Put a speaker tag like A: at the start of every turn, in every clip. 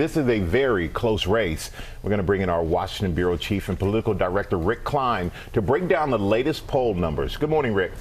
A: This is a very close race. We're going to bring in our Washington Bureau Chief and Political Director, Rick Klein, to break down the latest poll numbers. Good morning, Rick.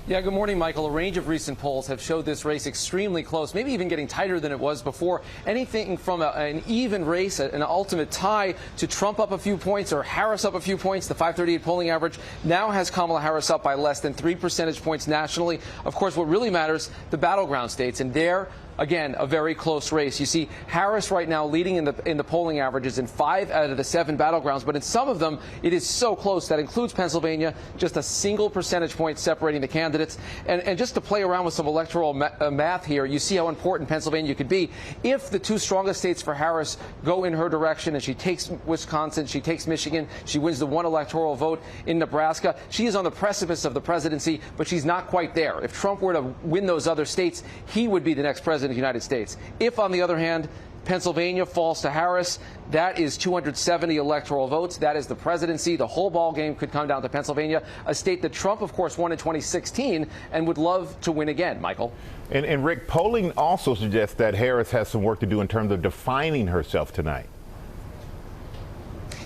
B: Yeah, good morning, Michael. A range of recent polls have showed this race extremely close, maybe even getting tighter than it was before. Anything from an even race, an ultimate tie, to Trump up a few points or Harris up a few points. The 538 polling average now has Kamala Harris up by less than 3 percentage points nationally. Of course, what really matters, the battleground states, and there, again, a very close race. You see Harris right now leading in the polling averages in 5 out of the 7 battlegrounds, but in some of them it is so close. That includes Pennsylvania, just a single percentage point separating the candidates. And just to play around with some electoral math here, you see how important Pennsylvania could be. If the 2 strongest states for Harris go in her direction and she takes Wisconsin, she takes Michigan, she wins the 1 electoral vote in Nebraska, she is on the precipice of the presidency, but she's not quite there. If Trump were to win those other states, he would be the next president of the United States. If, on the other hand, Pennsylvania falls to Harris, that is 270 electoral votes. That is the presidency. The whole ball game could come down to Pennsylvania, a state that Trump, of course, won in 2016 and would love to win again, Michael.
A: And Rick, polling also suggests that Harris has some work to do in terms of defining herself tonight.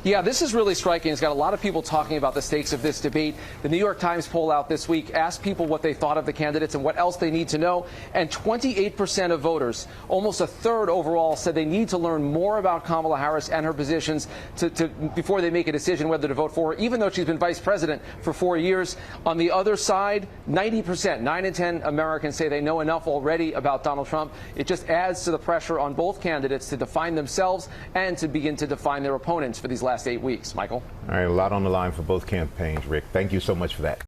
B: Yeah, this is really striking. It's got a lot of people talking about the stakes of this debate. The New York Times poll out this week asked people what they thought of the candidates and what else they need to know. And 28% of voters, almost a third overall, said they need to learn more about Kamala Harris and her positions before they make a decision whether to vote for her, even though she's been vice president for 4 years. On the other side, 90%, 9 in 10 Americans say they know enough already about Donald Trump. It just adds to the pressure on both candidates to define themselves and to begin to define their opponents for these last 8 weeks. Michael?
A: All right, a lot on the line for both campaigns, Rick. Thank you so much for that.